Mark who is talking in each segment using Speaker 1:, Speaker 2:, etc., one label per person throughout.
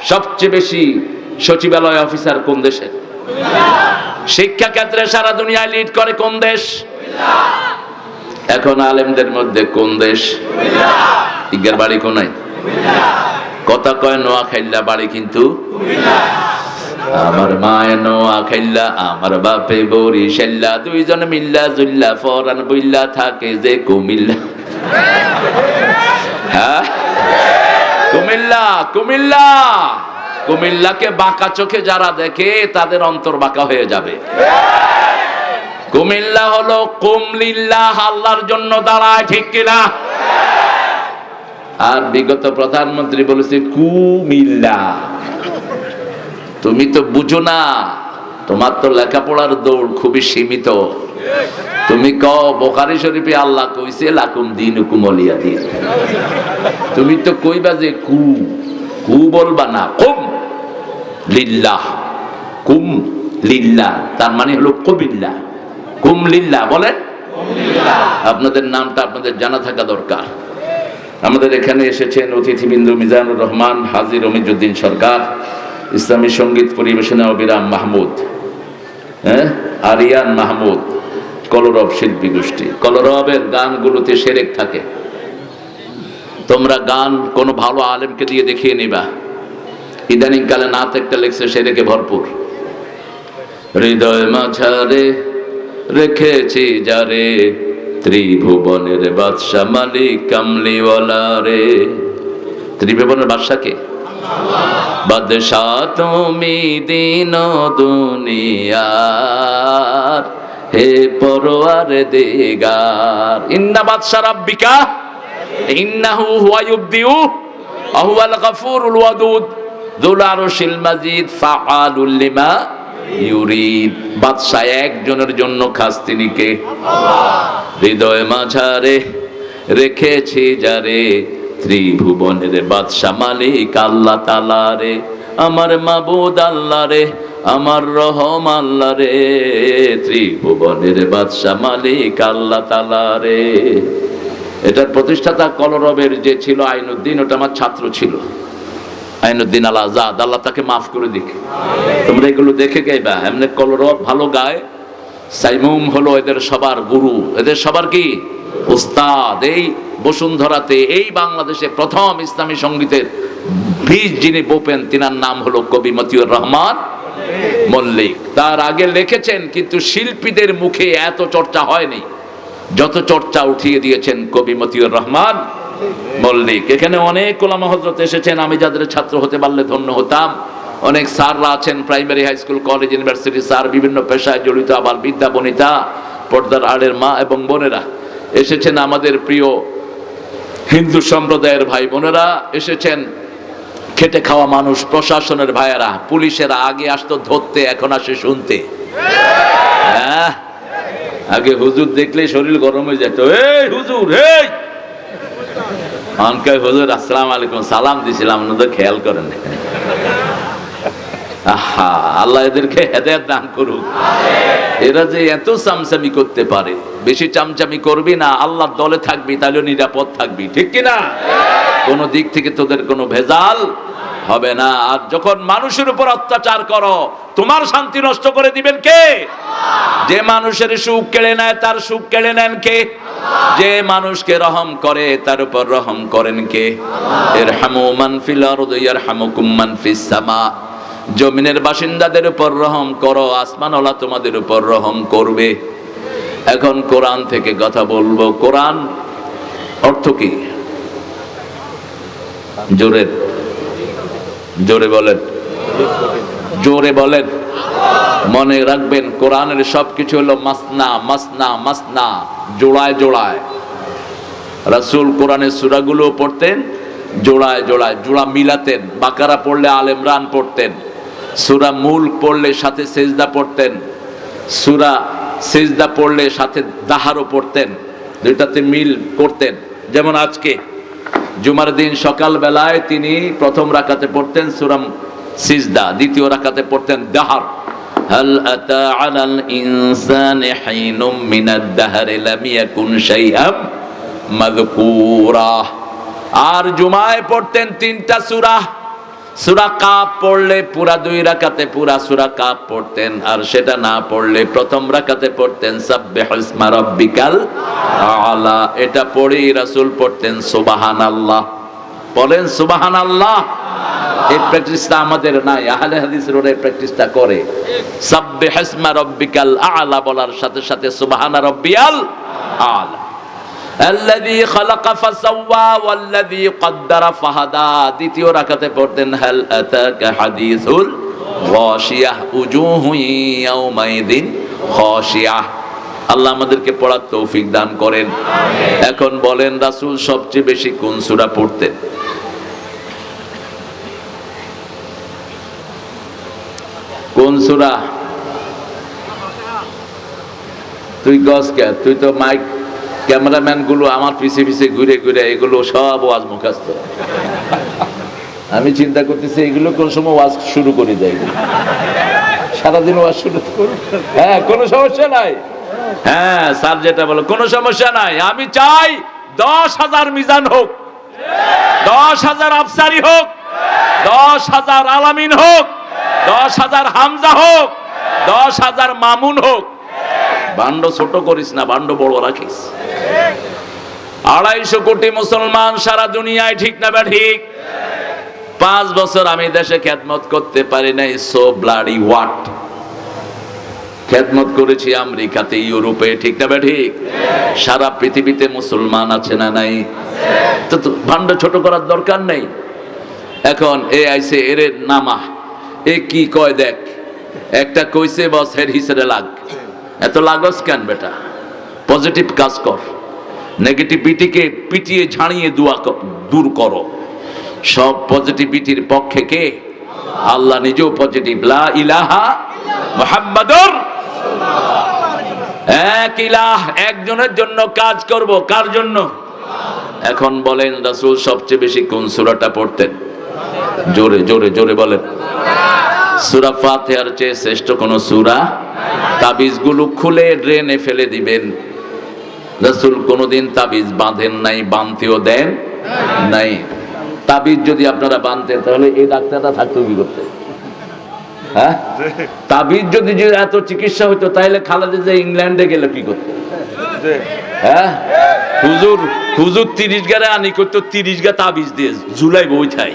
Speaker 1: সবচেয়ে বেশি সচিবালয় অফিসার কোন দেশে? শিক্ষা ক্ষেত্রে সারা দুনিয়ায় লিড করে কোন দেশ? এখন আলেমদের মধ্যে কোন দেশ? ইজ্ঞার বাড়ি কোনায়? কথা কয় নোয়াখাইল্লা, বাড়ি কিন্তু আমার মায়ে নোয়াখাইল্লা, আমার বাপে বরিশাল্লা, দুইজন মিল্লা জুল্লা ফরান বইল্লা থাকে যে কুমিল্লা। হ্যাঁ, কুমিল্লা কুমিল্লা কুমিল্লাকে বাঁকা চোখে যারা দেখে তাদের অন্তর বাঁকা হয়ে যাবে। কুমিল্লা হলো কুমলিল্লাহ, আল্লাহর জন্য দাঁড়ায়, ঠিক কিনা? আর বিগত প্রধানমন্ত্রী বলেছে কুমিল্লা। তুমি তো বুঝো না, তোমার তো লেখাপড়ার দৌড় খুবই সীমিত। তুমি কও বুখারী শরীফে আল্লাহ কইছে লাকুম দীনুকুম ওয়ালিয়া দীন, তুমি তো কইবা যে কু কু বলবা না, কুম লিল্লাহ, কুম লিল্লাহ, তার মানে হলো কুমিল্লা। কুম লিল্লাহ বলেন। আপনাদের নামটা আপনাদের জানা থাকা দরকার। আমাদের এখানে এসেছেন অতিথিবৃন্দ মিজানুর রহমান, হাজী রমিজউদ্দিন সরকার, ইসলামী সঙ্গীত পরিবেশনা অবিরাম মাহমুদ, আরিয়ান মাহমুদ, কলরব শিল্পী গোষ্ঠী। কলরবের গানগুলোতে সেরেক থাকে। তোমরা গান কোনো ভালো আলেমকে দিয়ে দেখিয়ে নিবা। ইদানিং কালে নাত একটা লেখছে সেরেকে ভরপুর। হৃদয় মাঝারে রেখেছি যারে, ত্রিভুবনের বাদশা মালিক কামলিওয়ালা রে। ত্রিভুবনের বাদশাকে? বাদশা তুমি দিন দুনিয়ার, হে পরওয়ার দিগার। ইন্না বাদশা রাব্বিকা ইন্নাহু হুয়া ইউবদিউ ওয়া হুয়াল গফুরুল ওয়াদুদ যুল আরশিল মাজিদ ফাআলুল লিমা ইউরিদ। বাদশা একজনের জন্য খাস, তিনি কে? হৃদয় মাঝারে রেখেছি যারে, ত্রিভুবনের বাদশা মালিক আল্লাহ তাআলা রে। আমার মাবুদ আল্লাহ রে, আমার রহম আল্লাহ রে, ত্রিভুবনের বাদশা মালিক আল্লাহ তাআলা রে। এটার প্রতিষ্ঠাতা কলরবের যে ছিল আইনুদ্দিন, ওটা আমার ছাত্র ছিল, আইনুদ্দিন আল আজাদ, আল্লাহ তাকে মাফ করে দিক। তোমরা এগুলো দেখে গাইবা। এমনি কলরব ভালো গায়। সাইমুম হলো এদের সবার গুরু, এদের সবার কি উস্তাদ। এই বসুন্ধরাতে, এই বাংলাদেশে প্রথম ইসলামী সঙ্গীতের বীজ যিনি বোপেন, তিনার নাম হলো কবি মতিউর রহমান মল্লিক। তার আগে লিখেছেন, কিন্তু শিল্পীদের মুখে এত চর্চা হয়নি যত চর্চা উঠিয়ে দিয়েছেন কবি মতিউর রহমান মল্লিক। এখানে অনেক ওলামা হযরত এসেছেন, আমি যাদের ছাত্র হতে পারলে ধন্য হতাম। অনেক স্যাররা আছেন, primary, high school, college, university sir, বিভিন্ন পেশায় জড়িত, আবার বিদ্যা বনিতা, পর্দার আড়ের মা এবং বোনেরা এসেছেন। আমাদের প্রিয় হিন্দু সম্প্রদায়ের ভাই বোনেরা এসেছেন, খেটে খাওয়া মানুষ, প্রশাসনের ভাইয়েরা, পুলিশেরা আগে আসতো ধরতে, এখন আসে শুনতে। হ্যাঁ, আগে হুজুর দেখলেই শরীর গরম হয়ে যেত। এই হুজুর, এই অনকাই হুজুর আসসালামু আলাইকুম, সালাম দিছিলাম, আপনাদের খেয়াল করেন। আহা, আল্লাহ এদেরকে হেদায়েত দান করুক। এরা যে এত চামচামি করতে পারে, বেশি চামচামি করবি না, আল্লাহর দলে থাকবি, তাহলে নিরাপদ থাকবি, ঠিক কিনা? কোন দিক থেকে তোদের কোনো ভেজাল হবে না। আর যখন মানুষের উপর অত্যাচার করো, তোমার শান্তি নষ্ট করে দিবেন কে? যে মানুষের সুখ কেড়ে নেয়, তার সুখ কেড়ে নেন কে? যে মানুষকে রহম করে, তার উপর রহম করেন কে? ইরহামু মান ফিল আরদি ইয়ারহামুকুম মান ফিস সামা। জমিনের বাসিন্দাদের উপর রহম করো, আসমানওয়ালা তোমাদের উপর রহম করবে। এখন কোরআন থেকে কথা বলবো। কোরআন অর্থ কি? জোরে জোরে বলেন, জোরে বলেন। মনে রাখবেন, কোরআনের সবকিছু হলো মাসনা মাসনা মাসনা, জোড়ায় জোড়ায়। রাসূল কোরআনের সূরাগুলো পড়তেন জোড়ায় জোড়ায়, জোড়া মিলাতেন। বাকারা পড়লে আল ইমরান পড়তেন, সূরা মুলক পড়লে সাথে সেজদা পড়তেন, সূরা সেজদা পড়লে সাথে দাহারও পড়তেন, দুইটাতে মিল করতেন। যেমন আজকে জুমার দিন সকাল বেলায় তিনি প্রথম রাকাতে পড়তেন সূরা সিজদা, দ্বিতীয় রাকাতে পড়তেন দাহার। হাল আতা আলাল ইনসানি হিনুম মিনাদ দাহরি লাম ইয়াকুন শাইআম মাযকুরা। আর জুমায় পড়তেন তিনটা সূরা, সূরা কাফ পড়লে পুরা 2 রাকাতে পুরা সূরা কাফ পড়তেন, আর সেটা না পড়লে প্রথম রাকাতে পড়তেন সাব্বিহিসমা রাব্বিকাল আলা। এটা পড়েই রাসূল পড়তেন সুবহানাল্লাহ। বলেন সুবহানাল্লাহ। এই প্র্যাকটিসটা আমাদের নাই, আহলে হাদিসের ওরা এই প্র্যাকটিসটা করে। সাব্বিহিসমা রাব্বিকাল আলা বলার সাথে সাথে সুবহানা রাব্বিয়াল আলা। আল্লাযী খালাকা ফাসাওয়া ওয়াল্লাযী কদ্দারা ফাহাদা। দ্বিতীয় রাকাতে পড়তেন হাল আতাকা হাদিসুল গাশিয়াহ উজুহু ইয়াওমাইযিন খাশিয়াহ। আল্লাহ আমাদেরকে পড়ার তৌফিক দান করেন। এখন বলেন রাসূল সবচেয়ে বেশি কোন সূরা পড়তেন? কোন সূরা? তুই গস কে? তুই তো মাইক ক্যামেরাম্যান গুলো আমার পিছে পিছে ঘুরে ঘুরে এগুলো সব ওয়াজ মুখস্থ। আমি চিন্তা করতেছি এগুলো কোন সময় ওয়াজ শুরু করে দেয়, সারাদিন ওয়াজ শুরু করুন। হ্যাঁ, কোনো সমস্যা নাই। হ্যাঁ, স্যার যেটা বলো কোনো সমস্যা নাই। আমি চাই 10,000 মিজান হোক, 10,000 আফসারি হোক, 10,000 আলামিন হোক, 10,000 হামজা হোক, 10,000 মামুন হোক। ভাণ্ড ছোট করিস না, ভাণ্ড বড় রাখিস। 250 কোটি মুসলমান সারা দুনিয়ায়, ঠিক না ঠিক? 5 বছর আমি দেশে খেদমত করতে পারি নাই, সো ব্লাডি হোয়াট। খেদমত করেছি আমেরিকাতে, ইউরোপে, ঠিক না ঠিক? সারা পৃথিবীতে মুসলমান আছে না নাই? তো ভাণ্ড ছোট করার দরকার নেই। এখন এ আইছে এর নামা, এ কি কয় দেখ, একটা কইছে বস হের হিসেবে লাগ। এত লাগস কেন বেটা? পজিটিভ কাজ কর, নেগেটিভিটিকে পিটিয়ে ঝাড়িয়ে দূর করো। সব পজিটিভিটির পক্ষে কে? আল্লাহ নিজেও পজিটিভ। লা ইলাহা মুহাম্মাদুর এক ইলাহ, একজনের জন্য কাজ করব। কার জন্য? এখন বলেন রাসূল সবচেয়ে বেশি কোন সূরাটা পড়তেন? জোরে জোরে জোরে বলেন। সূরা ফাতিহার চেয়ে শ্রেষ্ঠ কোন সূরা? তাবিজগুলো খুলে ড্রেনে ফেলে দিবেন। রাসূল কোনদিন তাবিজ বাঁধেন নাই, বাঁধতেও দেন নাই। তাবিজ যদি আপনারা বাঁধতেন তাহলে এই ডাক্তারটা থাকতো কি করতে? হ্যাঁ, তাবিজ যদি এত চিকিৎসা হতো তাহলে খালেদা যে ইংল্যান্ডে গেল কি করতে? হ্যাঁ, হুজুর 30 গারে আনি করতো, 30 গা তাবিজ দিয়ে জুলাই বই থাই।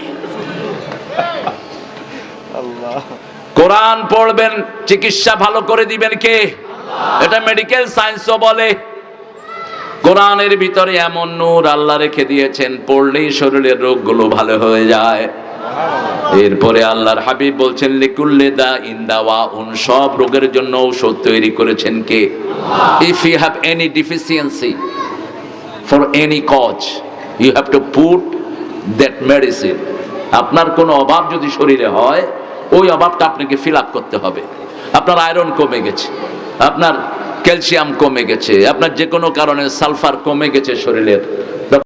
Speaker 1: কোরআন পড়বেন, চিকিৎসা ভালো করে দিবেন কে? এটা মেডিকেল সায়েন্সও বলে। কোরআনের ভিতরে এমন নূর আল্লাহ রেখে দিয়েছেন, পড়লেই শরীরের রোগগুলো ভালো হয়ে যায়। এরপরে আল্লাহর হাবিব বলছেন লিকুল্লি দাইন দাওয়াউন, সব রোগের জন্য ঔষধ তৈরি করেছেন কে? If you have any deficiency for any cause, you have to put that medicine. আপনার কোনো অভাব যদি শরীরে হয়, ওই অভাবটা আপনাকে ফিল আপ করতে হবে। আপনার আয়রন কমে গেছে, আপনার ক্যালসিয়াম কমে গেছে, আপনার যে কোনো কারণে সালফার কমে গেছে শরীরের,